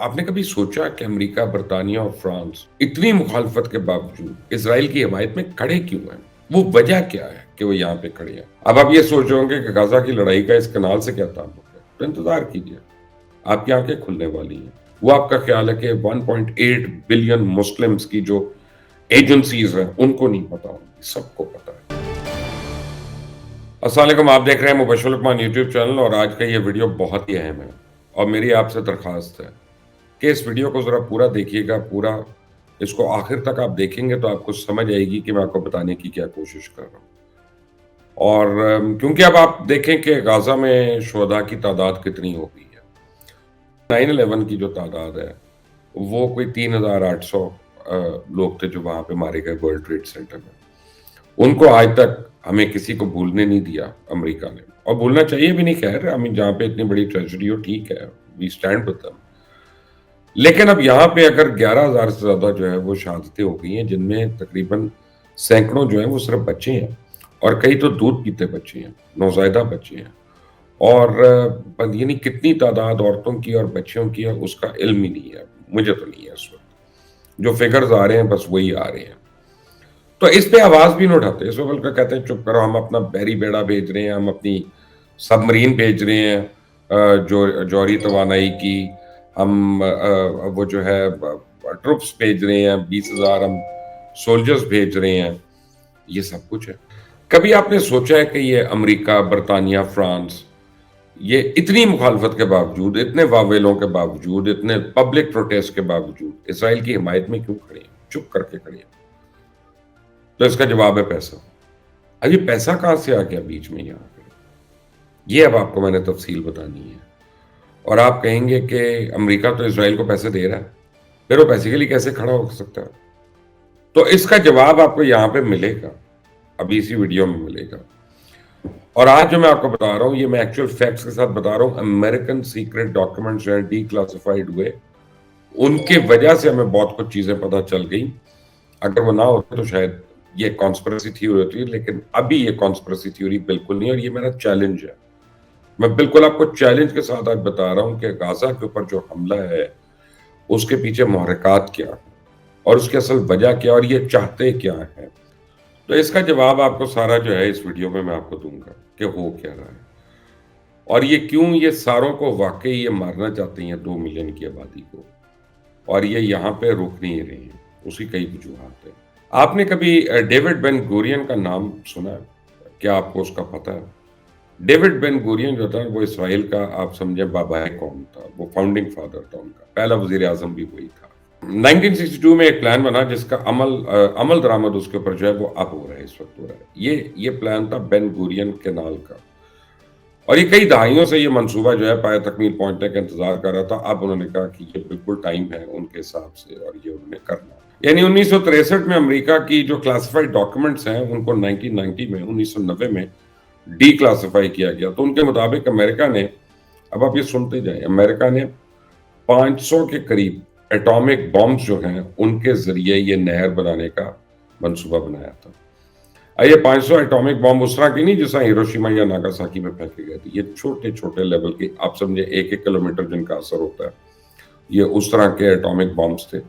آپ نے کبھی سوچا کہ امریکہ، برطانیہ اور فرانس اتنی مخالفت کے باوجود اسرائیل کی حمایت میں کھڑے کیوں ہیں؟ وہ وجہ کیا ہے کہ وہ یہاں پہ کھڑے ہیں؟ اب آپ یہ سوچ رہے ہوں گے کہ غزہ کی لڑائی کا اس کنال سے کیا تعلق ہے؟ تو انتظار کیجیے، آپ کی آنکھیں کھلنے والی ہیں۔ وہ آپ کا خیال ہے کہ 1.8 بلین مسلمز کی جو ایجنسیز ہیں ان کو نہیں پتا ہوں، سب کو پتا ہے۔ السلام علیکم، آپ دیکھ رہے ہیں مبشر لقمان یوٹیوب چینل، اور آج کا یہ ویڈیو بہت ہی اہم ہے اور میری آپ سے درخواست ہے کہ اس ویڈیو کو ذرا پورا دیکھیے گا۔ پورا اس کو آخر تک آپ دیکھیں گے تو آپ کو سمجھ آئے گی کہ میں آپ کو بتانے کی کیا کوشش کر رہا ہوں۔ اور کیونکہ اب آپ دیکھیں کہ غزہ میں شہداء کی تعداد کتنی ہو گئی ہے۔ 9/11 کی جو تعداد ہے وہ کوئی 3,800 لوگ تھے جو وہاں پہ مارے گئے ورلڈ ٹریڈ سینٹر میں۔ ان کو آج تک ہمیں کسی کو بھولنے نہیں دیا امریکہ نے، اور بھولنا چاہیے بھی نہیں۔ خیر، ہمیں جہاں پہ اتنی بڑی ٹریجڈی ہو، ٹھیک ہے، وی اسٹینڈ ود them۔ لیکن اب یہاں پہ اگر 11,000 سے زیادہ جو ہے وہ شہادتیں ہو گئی ہیں، جن میں تقریباً سینکڑوں جو ہیں وہ صرف بچے ہیں، اور کئی تو دودھ پیتے بچے ہیں، نوزائیدہ بچے ہیں، اور یعنی کتنی تعداد عورتوں کی اور بچیوں کی ہے اس کا علم ہی نہیں ہے، مجھے تو نہیں ہے اس وقت۔ جو فگرز آ رہے ہیں بس وہی آ رہے ہیں، تو اس پہ آواز بھی نہیں اٹھاتے۔ اس وقت کہتے ہیں چپ کرو، ہم اپنا بحری بیڑا بھیج رہے ہیں، ہم اپنی سب مرین بھیج رہے ہیں جو جوہری توانائی کی، ہم وہ جو ہے ٹروپس بھیج رہے ہیں، 20,000 ہم سولجرز بھیج رہے ہیں، یہ سب کچھ ہے۔ کبھی آپ نے سوچا ہے کہ یہ امریکہ، برطانیہ، فرانس یہ اتنی مخالفت کے باوجود، اتنے واویلوں کے باوجود، اتنے پبلک پروٹیسٹ کے باوجود اسرائیل کی حمایت میں کیوں کھڑے ہیں، چپ کر کے کھڑے ہیں؟ تو اس کا جواب ہے پیسہ۔ اب یہ پیسہ کہاں سے آ گیا بیچ میں یہاں پہ؟ یہ اب آپ کو میں نے تفصیل بتانی ہے۔ اور آپ کہیں گے کہ امریکہ تو اسرائیل کو پیسے دے رہا ہے، پھر وہ پیسے کے لیے کیسے کھڑا ہو سکتا ہے؟ تو اس کا جواب آپ کو یہاں پہ ملے گا، ابھی اسی ویڈیو میں ملے گا۔ اور آج جو میں آپ کو بتا رہا ہوں یہ میں ایکچوئل فیکٹس کے ساتھ بتا رہا ہوں۔ امریکن سیکرٹ ڈاکیومنٹس جو ہیں ڈی کلاسیفائیڈ ہوئے، ان کے وجہ سے ہمیں بہت کچھ چیزیں پتہ چل گئی۔ اگر وہ نہ ہوتے تو شاید یہ کانسپریسی تھیوری ہوتی ہے، لیکن ابھی یہ کانسپریسی تھیوری بالکل نہیں، اور یہ میرا چیلنج ہے۔ میں بالکل آپ کو چیلنج کے ساتھ آج بتا رہا ہوں کہ غزہ کے اوپر جو حملہ ہے اس کے پیچھے محرکات کیا ہیں، اور اس کی اصل وجہ کیا، اور یہ چاہتے کیا ہیں۔ تو اس کا جواب آپ کو سارا جو ہے اس ویڈیو میں آپ کو دوں گا کہ ہو کیا رہا ہے، اور یہ کیوں یہ ساروں کو واقعی یہ مارنا چاہتے ہیں 2 ملین کی آبادی کو، اور یہ یہاں پہ رک نہیں رہے ہیں۔ اس کی کئی وجوہات ہیں۔ آپ نے کبھی ڈیوڈ بن گورین کا نام سنا ہے؟ کیا آپ کو اس کا پتہ ہے؟ ڈیوڈ بن گورین جو تھا وہ اسرائیل کا آپ سمجھیں بابائے قوم تھا، وہ فاؤنڈنگ فادر تھا، ان کا پہلا وزیر اعظم بھی وہی تھا۔ 1962 میں ایک پلان بنا جس کا عمل درآمد اس کے اوپر جو ہے وہ اب ہو رہا ہے، اس وقت ہو رہا ہے۔ یہ پلان تھا بن گورین کینال کا، اور یہ کئی دہائیوں سے یہ منصوبہ جو ہے پایہ تکمیل پہنچنے کا انتظار کر رہا تھا۔ اب انہوں نے کہا کہ یہ بالکل ٹائم ہے ان کے حساب سے، اور یہ انہوں نے کرنا۔ یعنی 1963 میں امریکہ کی جو کلاسیفائڈ ڈاکیومنٹس ہیں ان کو 1990 میں ڈی کلاسیفائی کیا گیا۔ تو ان کے مطابق امریکہ نے، اب آپ یہ سنتے جائیں، امریکہ نے 500 کے قریب ایٹامک بامز جو ہیں ان کے ذریعے یہ نہر بنانے کا منصوبہ بنایا تھا۔ یہ 500 ایٹامک بام اس طرح کی نہیں جیسا ہیروشیما یا ناگاساکی میں پھینکے گئے تھے، یہ چھوٹے چھوٹے لیول کے، آپ سمجھے 1 کلومیٹر جن کا اثر ہوتا ہے، یہ اس طرح کے ایٹامک بامز تھے۔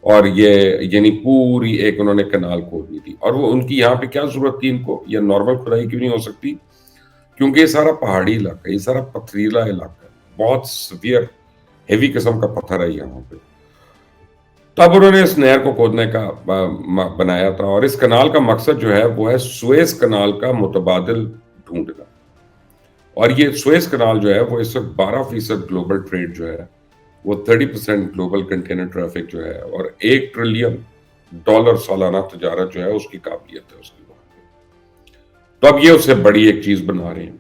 اور یہ یعنی پوری ایک انہوں نے کنال کھود دی تھی، اور وہ ان کی یہاں پہ کیا ضرورت تھی ان کو؟ یہ نارمل کھدائی کیوں نہیں ہو سکتی؟ کیونکہ یہ سارا پہاڑی علاقہ ہے، یہ سارا پتھریلا علاقہ ہے، بہت سیویئر ہیوی قسم کا پتھر ہے یہاں پہ۔ تو اب انہوں نے اس نہر کو کھودنے کا بنایا تھا، اور اس کنال کا مقصد جو ہے وہ ہے سویز کنال کا متبادل ڈھونڈنا۔ اور یہ سویز کنال جو ہے وہ اس وقت 12% گلوبل ٹریڈ جو ہے وہ 30% گلوبل کنٹینر ٹریفک جو ہے، اور $1 ٹریلین سالانہ تجارت جو ہے اس کی قابلیت ہے اس کی وہاں پہ۔ تو اب یہ اس سے بڑی ایک چیز بنا رہے ہیں۔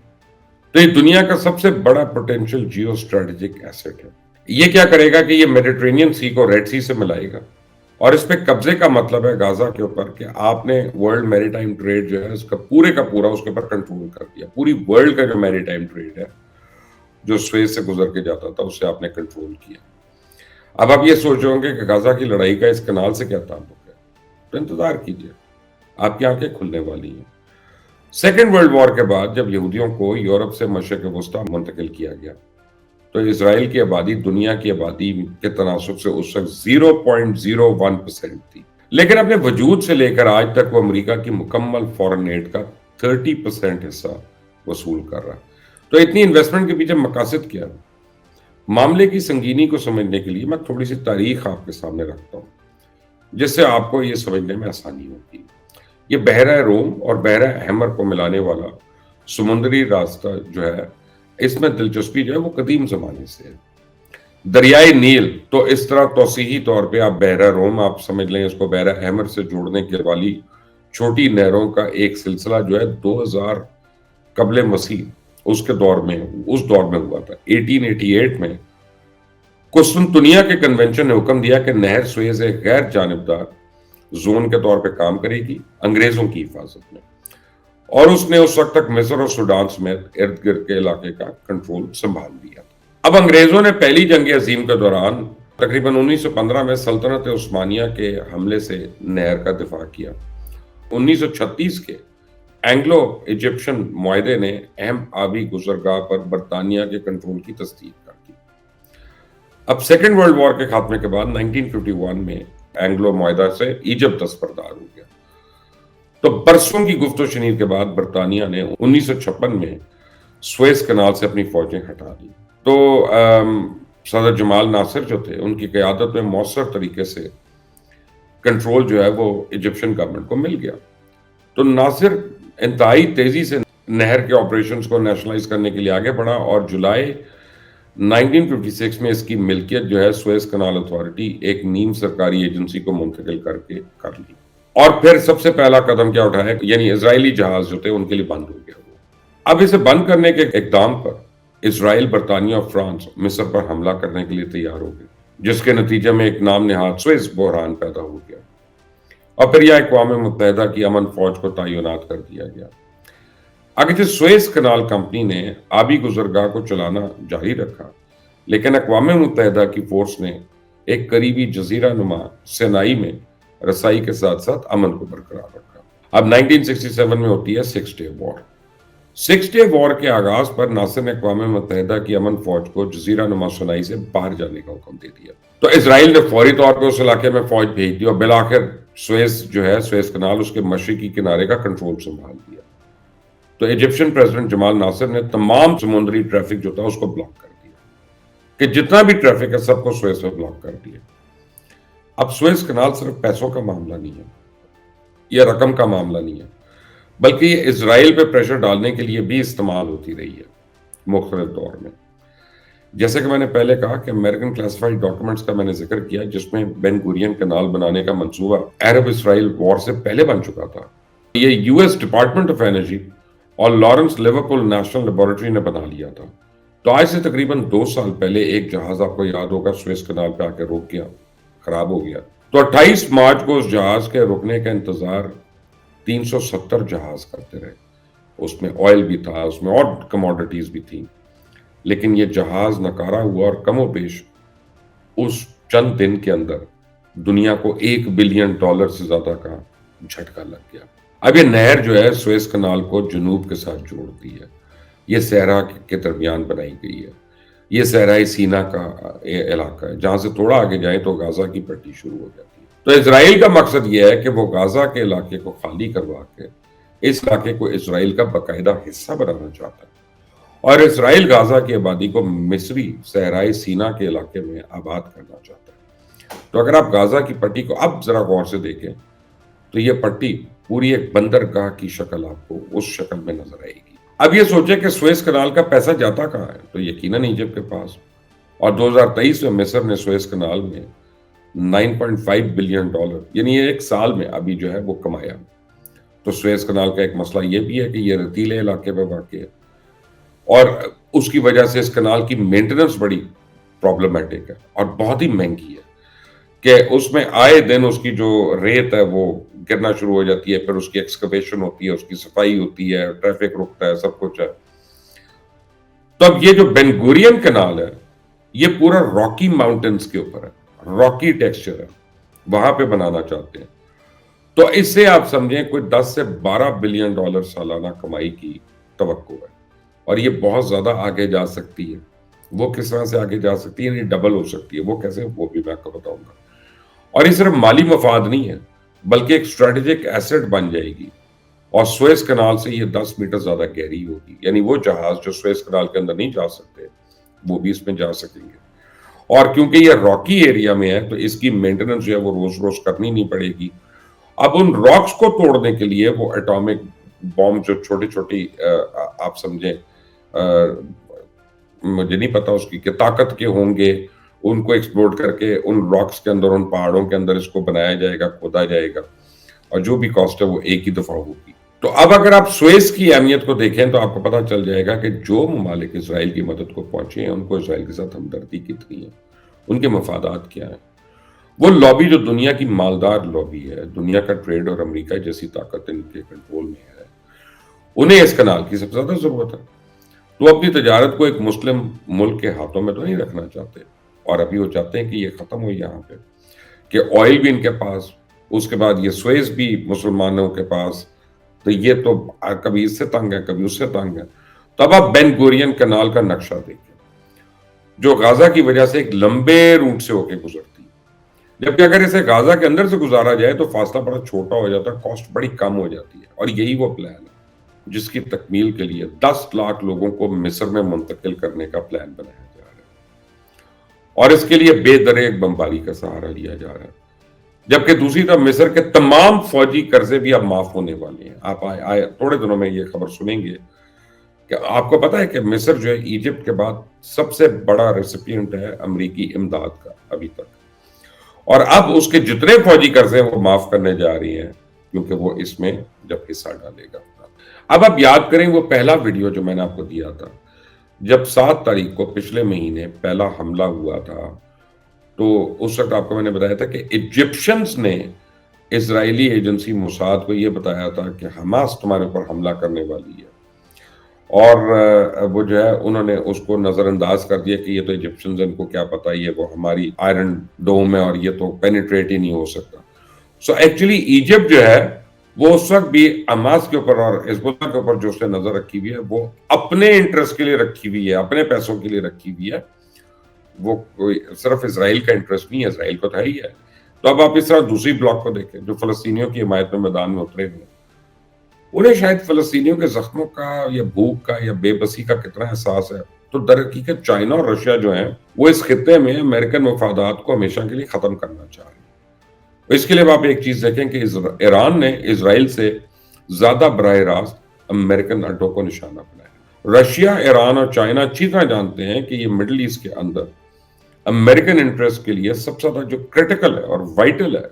تو یہ دنیا کا سب سے بڑا پوٹینشیل جیو اسٹریٹجک ایسٹ ہے۔ یہ کیا کرے گا کہ یہ میڈیٹرینین سی کو ریڈ سی سے ملائے گا، اور اس پہ قبضے کا مطلب ہے غزہ کے اوپر کہ آپ نے ورلڈ میری ٹائم ٹریڈ جو ہے اس کا پورا اس کے اوپر کنٹرول کر دیا۔ پوری ورلڈ کا جو میری ٹائم ٹریڈ ہے جو سویز سے گزر کے جاتا تھا اس سے آپ نے کنٹرول کیا۔ اب آپ یہ سوچ رہے ہوں گے کہ غزہ کی لڑائی کا اس کنال سے کیا تعلق ہے؟ تو انتظار کیجیے، آپ کی آنکھیں کھلنے والی ہیں۔ سیکنڈ ورلڈ وار کے بعد جب یہودیوں کو یورپ سے مشرق وسطیٰ منتقل کیا گیا تو اسرائیل کی آبادی دنیا کی آبادی کے تناسب سے اس وقت 0.01% تھی، لیکن اپنے وجود سے لے کر آج تک وہ امریکہ کی مکمل فورن ایڈ کا 30% حصہ وصول کر رہا ہے۔ تو اتنی انویسٹمنٹ کے پیچھے مقاصد کیا ہے؟ معاملے کی سنگینی کو سمجھنے کے لیے میں تھوڑی سی تاریخ آپ کے سامنے رکھتا ہوں، جس سے آپ کو یہ سمجھنے میں آسانی ہوگی۔ یہ بحیرہ روم اور بحیرہ احمر کو ملانے والا سمندری راستہ جو ہے، اس میں دلچسپی جو ہے وہ قدیم زمانے سے ہے۔ دریائے نیل تو اس طرح توسیعی طور پہ آپ بحیرہ روم آپ سمجھ لیں، اس کو بحیرہ احمر سے جوڑنے کے والی چھوٹی نہروں کا ایک سلسلہ جو ہے 2000 قبل مسیح اس دور میں ہوا تھا۔ 1888 میں قسطنطنیہ کے کنونشن نے حکم دیا کہ نہر سویز ایک غیر جانبدار زون کے طور پہ کام کرے گی انگریزوں کی حفاظت میں، اور اس نے اس وقت تک مصر اور سوڈان سمیت ارد گرد کے علاقے کا کنٹرول سنبھال لیا۔ اب انگریزوں نے پہلی جنگ عظیم کے دوران تقریباً 1915 میں سلطنت عثمانیہ کے حملے سے نہر کا دفاع کیا۔ 1936 کے اینگلو ایجپشن معاہدے نے اہم آبی گزرگاہ پر برطانیہ کے کنٹرول کی تصدیق کر دی۔ اب سیکنڈ ورلڈ وار کے خاتمے کے بعد 1951 میں اینگلو معاہدہ سے ایجپٹ دستبردار ہو گیا۔ تو برسوں کی گفت و شنید کے بعد برطانیہ نے 1956 میں سویز کنال سے اپنی فوجیں ہٹا دی۔ تو صدر جمال ناصر جو تھے، ان کی قیادت میں مؤثر طریقے سے کنٹرول جو ہے وہ ایجپشن گورنمنٹ کو مل گیا۔ تو ناصر انتہائی تیزی سے نہر کے آپریشنز کو نیشنلائز کرنے کے لیے آگے بڑھا، اور جولائی 1956 میں اس کی ملکیت جو ہے سویز کنال اتھارٹی ایک نیم سرکاری ایجنسی کو منتقل کر لی۔ اور پھر سب سے پہلا قدم کیا اٹھایا، یعنی اسرائیلی جہاز جو تھے ان کے لیے بند ہو گیا وہ۔ اب اسے بند کرنے کے اقدام پر اسرائیل، برطانیہ اور فرانس مصر پر حملہ کرنے کے لیے تیار ہو گئے، جس کے نتیجے میں ایک نام نہاد سویز بحران پیدا ہو گیا، اور پھر یہ اقوام متحدہ کی امن فوج کو تعینات کر دیا گیا۔ اگرچہ سویز کنال کمپنی نے آبی گزرگاہ کو چلانا جاری رکھا، لیکن اقوام متحدہ کی فورس نے ایک قریبی جزیرہ نما سینائی میں رسائی کے ساتھ ساتھ امن کو برقرار رکھا۔ اب 1967 میں ہوتی ہے سکس ڈے وار۔ سکس ڈے وار کے آغاز پر ناصر نے اقوام متحدہ کی امن فوج کو جزیرہ نما سینائی سے باہر جانے کا حکم دے دیا۔ تو اسرائیل نے فوری طور پہ اس علاقے میں فوج بھیج دی، اور بالآخر سویز جو ہے، سویز کنال، اس کے مشرقی کنارے کا کنٹرول سنبھال لیا۔ تو ایجپشن پریزیڈنٹ جمال ناصر نے تمام سمندری ٹریفک جو تھا اس کو بلاک کر دیا، کہ جتنا بھی ٹریفک ہے سب کو سویز پہ بلاک کر دیا۔ اب سویز کنال صرف پیسوں کا معاملہ نہیں ہے، یہ رقم کا معاملہ نہیں ہے، بلکہ یہ اسرائیل پہ پریشر ڈالنے کے لیے بھی استعمال ہوتی رہی ہے مختلف دور میں۔ جیسے کہ میں نے پہلے کہا کہ امریکن کلاسیفائڈ ڈاکومنٹس کا میں نے ذکر کیا، جس میں بین گورین کنال بنانے کا منصوبہ عرب اسرائیل وار سے پہلے بن چکا تھا۔ یہ U S department of energy اور لارنس لیورپول نیشنل لیبارٹری نے بنا لیا تھا۔ تو آج سے تقریباً 2 سال پہلے ایک جہاز آپ کو یاد ہوگا سویز کنال پہ آ کے رک گیا، خراب ہو گیا۔ تو 28 مارچ کو اس جہاز کے رکنے کا انتظار 370 جہاز کرتے رہے۔ اس میں آئل بھی تھا، اس میں اور کموڈٹیز بھی تھیں، لیکن یہ جہاز ناکارہ ہوا، اور کم و بیش اس چند دن کے اندر دنیا کو $1 بلین سے زیادہ کا جھٹکا لگ گیا۔ اب یہ نہر جو ہے سویز کنال کو جنوب کے ساتھ جوڑتی ہے، یہ صحرا کے درمیان بنائی گئی ہے۔ یہ صحرائی سینا کا علاقہ ہے، جہاں سے تھوڑا آگے جائیں تو غزہ کی پٹی شروع ہو جاتی ہے۔ تو اسرائیل کا مقصد یہ ہے کہ وہ غزہ کے علاقے کو خالی کروا کے اس علاقے کو اسرائیل کا باقاعدہ حصہ بنانا چاہتا ہے، اور اسرائیل غزہ کی آبادی کو مصری صحرائی سینا کے علاقے میں آباد کرنا چاہتا ہے۔ تو اگر آپ غزہ کی پٹی کو اب ذرا غور سے دیکھیں تو یہ پٹی پوری ایک بندرگاہ کی شکل آپ کو اس شکل میں نظر آئے گی۔ اب یہ سوچیں کہ سویز کنال کا پیسہ جاتا کہاں ہے، تو یقیناً ایجپٹ کے پاس، اور 2023 میں مصر نے سویز کنال میں $9.5 بلین، یعنی ایک سال میں ابھی جو ہے وہ کمایا۔ تو سویز کنال کا ایک مسئلہ یہ بھی ہے کہ یہ ریتیلے علاقے میں واقع ہے، اور اس کی وجہ سے اس کنال کی مینٹیننس بڑی پرابلمٹک ہے اور بہت ہی مہنگی ہے، کہ اس میں آئے دن اس کی جو ریت ہے وہ گرنا شروع ہو جاتی ہے، پھر اس کی ایکسکیویشن ہوتی ہے، اس کی صفائی ہوتی ہے، ٹریفک رکتا ہے، سب کچھ ہے۔ تو اب یہ جو بین گورین کنال ہے یہ پورا راکی ماؤنٹنز کے اوپر ہے، راکی ٹیکسچر ہے، وہاں پہ بنانا چاہتے ہیں۔ تو اس سے آپ سمجھیں کوئی $10 سے $12 بلین سالانہ کمائی کی توقع ہے، اور یہ بہت زیادہ آگے جا سکتی ہے۔ وہ کس طرح سے آگے جا سکتی ہے، یعنی ڈبل ہو سکتی ہے. وہ کیسے، وہ بھی میں آپ کو بتاؤں گا. اور یہ صرف مالی مفاد نہیں ہے، بلکہ ایک اسٹریٹجک ایسٹ بن جائے گی. اور سویز کنال سے یہ 10 میٹر زیادہ گہری ہوگی، یعنی وہ جہاز جو سویز کنال کے اندر نہیں جا سکتے وہ بھی اس میں جا سکیں گے. اور کیونکہ یہ راکی ایریا میں ہے تو اس کی مینٹیننس جو ہے وہ روز روز کرنی نہیں پڑے گی. اب ان راکس کو توڑنے کے لیے وہ ایٹامک بام جو چھوٹی چھوٹی آپ سمجھیں، مجھے نہیں پتا اس کی طاقت کے ہوں گے، ان کو ایکسپلوڈ کر کے ان راکس کے اندر، ان پہاڑوں کے اندر اس کو بنایا جائے گا، کھودا جائے گا، اور جو بھی کاسٹ ہے وہ ایک ہی دفعہ ہوگی. تو اب اگر آپ سویز کی اہمیت کو دیکھیں تو آپ کو پتہ چل جائے گا کہ جو ممالک اسرائیل کی مدد کو پہنچے ہیں ان کو اسرائیل کے ساتھ ہمدردی کتنی ہے، ان کے مفادات کیا ہیں. وہ لابی جو دنیا کی مالدار لابی ہے، دنیا کا ٹریڈ اور امریکہ جیسی طاقت ان کے کنٹرول میں ہے، انہیں اس کنال کی سب سے زیادہ ضرورت ہے. تو اپنی تجارت کو ایک مسلم ملک کے ہاتھوں میں تو نہیں رکھنا چاہتے، اور ابھی وہ چاہتے ہیں کہ یہ ختم ہو یہاں پہ، کہ آئل بھی ان کے پاس، اس کے بعد یہ سویز بھی مسلمانوں کے پاس، تو یہ تو کبھی اس سے تنگ ہے کبھی اس سے تنگ ہے. تو اب آپ بین گورین کنال کا نقشہ دیکھیں جو غازہ کی وجہ سے ایک لمبے روٹ سے ہو کے گزرتی ہے، جبکہ اگر اسے غازہ کے اندر سے گزارا جائے تو فاصلہ بڑا چھوٹا ہو جاتا ہے، کاسٹ بڑی کم ہو جاتی ہے. اور یہی وہ پلان ہے جس کی تکمیل کے لیے 10 لاکھ لوگوں کو مصر میں منتقل کرنے کا پلان بنایا جا رہا ہے، اور اس کے لیے بے دریغ بمباری کا سہارا لیا جا رہا ہے. جبکہ دوسری طرف مصر کے تمام فوجی قرضے بھی اب معاف ہونے والے ہیں. آپ تھوڑے دنوں میں یہ خبر سنیں گے کہ آپ کو پتا ہے کہ مصر جو ہے ایجپٹ کے بعد سب سے بڑا ریسیپینٹ ہے امریکی امداد کا ابھی تک، اور اب اس کے جتنے فوجی قرضے وہ معاف کرنے جا رہی ہیں کیونکہ وہ اس میں جب حصہ ڈالے گا. اب آپ یاد کریں وہ پہلا ویڈیو جو میں نے آپ کو دیا تھا، جب 7 تاریخ کو پچھلے مہینے پہلا حملہ ہوا تھا، تو اس وقت آپ کو میں نے بتایا تھا کہ ایجپشنز نے اسرائیلی ایجنسی موساد کو یہ بتایا تھا کہ حماس تمہارے اوپر حملہ کرنے والی ہے، اور وہ جو ہے انہوں نے اس کو نظر انداز کر دیا کہ یہ تو ایجپشنز، ان کو کیا پتا، یہ وہ ہماری آئرن ڈوم ہے اور یہ تو پینیٹریٹ ہی نہیں ہو سکتا. سو ایکچولی ایجپٹ جو ہے وہ اس وقت بھی حماس کے اوپر اور حزب اللہ کے اوپر جو اس نے نظر رکھی ہوئی ہے وہ اپنے انٹرسٹ کے لیے رکھی ہوئی ہے، اپنے پیسوں کے لیے رکھی ہوئی ہے. وہ کوئی صرف اسرائیل کا انٹرسٹ نہیں ہے، اسرائیل کو تو ہے ہی ہے. تو اب آپ اس طرح دوسری بلاک کو دیکھیں جو فلسطینیوں کی حمایت میں میدان میں اترے ہوئے، انہیں شاید فلسطینیوں کے زخموں کا یا بھوک کا یا بے بسی کا کتنا احساس ہے. تو در حقیقت چائنا اور رشیا جو ہیں وہ اس خطے میں امریکن مفادات کو ہمیشہ کے لیے ختم کرنا چاہ رہے ہیں. اس کے لیے آپ ایک چیز دیکھیں کہ ایران نے اسرائیل سے زیادہ براہ راست امریکن اڈوں کو نشانہ بنایا. رشیا، ایران اور چائنا اچھی طرح جانتے ہیں کہ یہ مڈل ایسٹ کے اندر امریکن انٹرسٹ کے لیے سب سے زیادہ جو کرٹیکل ہے اور وائٹل ہے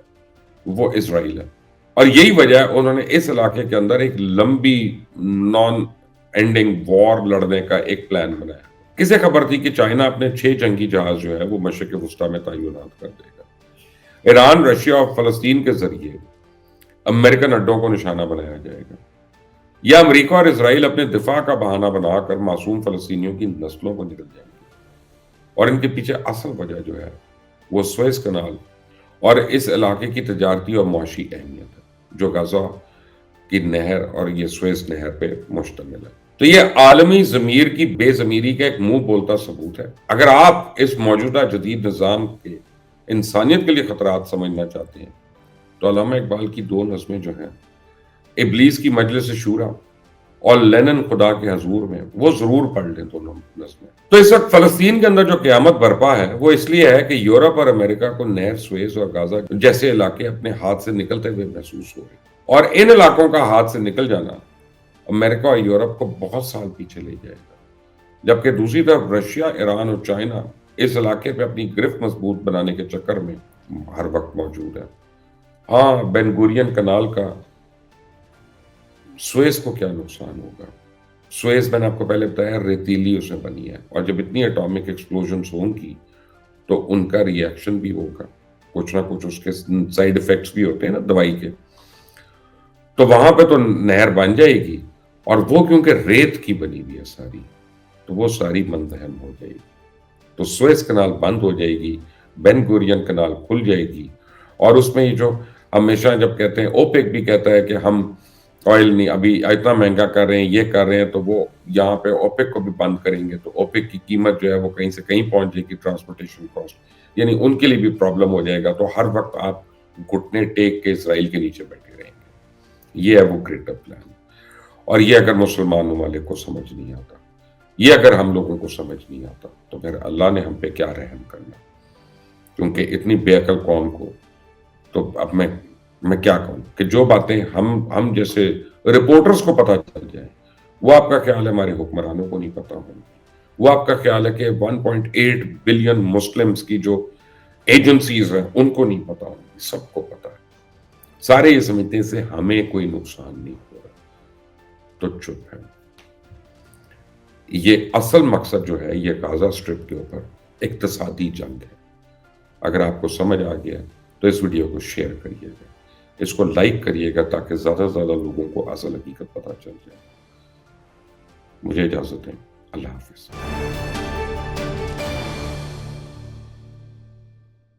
وہ اسرائیل ہے. اور یہی وجہ ہے انہوں نے اس علاقے کے اندر ایک لمبی نان اینڈنگ وار لڑنے کا ایک پلان بنایا. کسے خبر تھی کہ چائنا اپنے 6 جنگی جہاز جو ہے وہ مشرق وسطیٰ میں تعینات کر دے گا. ایران، رشیا اور فلسطین کے ذریعے امریکن اڈوں کو نشانہ بنایا جائے گا، یا امریکہ اور اسرائیل اپنے دفاع کا بہانہ بنا کر معصوم فلسطینیوں کی نسلوں کو نگل جائیں گے. اور ان کے پیچھے اصل وجہ جو ہے وہ سویز کنال اور اس علاقے کی تجارتی اور معاشی اہمیت ہے جو غزہ کی نہر اور یہ سویز نہر پہ مشتمل ہے. تو یہ عالمی ضمیر کی بے ضمیری کا ایک منہ بولتا ثبوت ہے. اگر آپ اس موجودہ جدید نظام کے انسانیت کے لیے خطرات سمجھنا چاہتے ہیں تو علامہ اقبال کی 2 نظمیں جو ہیں، ابلیس کی مجلس شورا اور لینن خدا کے حضور میں، وہ ضرور پڑھ لیں دونوں نظمیں. تو اس وقت فلسطین کے اندر جو قیامت برپا ہے وہ اس لیے ہے کہ یورپ اور امریکہ کو نہر سویز اور غزہ جیسے علاقے اپنے ہاتھ سے نکلتے ہوئے محسوس ہو رہے، اور ان علاقوں کا ہاتھ سے نکل جانا امریکہ اور یورپ کو بہت سال پیچھے لے جائے گا. جبکہ دوسری طرف رشیا، ایران اور چائنا اس علاقے پہ اپنی گرفت مضبوط بنانے کے چکر میں ہر وقت موجود ہے. ہاں، بین گورین کنال کا سویز کو کیا نقصان ہوگا؟ سویز میں نے آپ کو پہلے بتایا ریتیلی اس میں بنی ہے، اور جب اتنی اٹامک ایکسپلوژنز ہوں گی تو ان کا ری ایکشن بھی ہوگا، کچھ نہ کچھ اس کے سائیڈ ایفیکٹس بھی ہوتے ہیں نا دوائی کے. تو وہاں پہ تو نہر بن جائے گی، اور وہ کیونکہ ریت کی بنی ہوئی ہے ساری، تو وہ ساری منتہم ہو جائے گی. تو سویز کنال بند ہو جائے گی، بین گورین کنال کھل جائے گی. اور اس میں یہ جو ہمیشہ جب کہتے ہیں، اوپیک بھی کہتا ہے کہ ہم آئل نہیں ابھی اتنا مہنگا کر رہے ہیں، یہ کر رہے ہیں، تو وہ یہاں پہ اوپیک کو بھی بند کریں گے، تو اوپیک کی قیمت جو ہے وہ کہیں سے کہیں پہنچ جائے گی، ٹرانسپورٹیشن کاسٹ، یعنی ان کے لیے بھی پرابلم ہو جائے گا، تو ہر وقت آپ گھٹنے ٹیک کے اسرائیل کے نیچے بیٹھے رہیں گے۔ یہ ہے وہ گریٹر پلان، اور یہ اگر مسلمان ممالک کو سمجھ نہیں آتا، یہ اگر ہم لوگوں کو سمجھ نہیں آتا، تو پھر اللہ نے ہم پہ کیا رحم کرنا، کیونکہ اتنی بے عقل قوم کو، تو اب میں کیا کہوں کہ جو باتیں ہم جیسے رپورٹرز کو پتہ چل جائیں، وہ آپ کا خیال ہے ہمارے حکمرانوں کو نہیں پتا ہوں، وہ آپ کا خیال ہے کہ 1.8 بلین مسلمز کی جو ایجنسیز ہیں ان کو نہیں پتا ہوں، سب کو پتا ہے، سارے یہ سمجھتے ہیں سے ہمیں کوئی نقصان نہیں ہو رہا، تو چپ ہے۔ یہ اصل مقصد جو ہے یہ غازہ اسٹرپ کے اوپر اقتصادی جنگ ہے۔ اگر آپ کو سمجھ آ گیا تو اس ویڈیو کو شیئر کریے گا، اس کو لائک کریے گا تاکہ زیادہ سے زیادہ لوگوں کو اصل حقیقت پتہ چل جائے۔ مجھے اجازت دیں، اللہ حافظ۔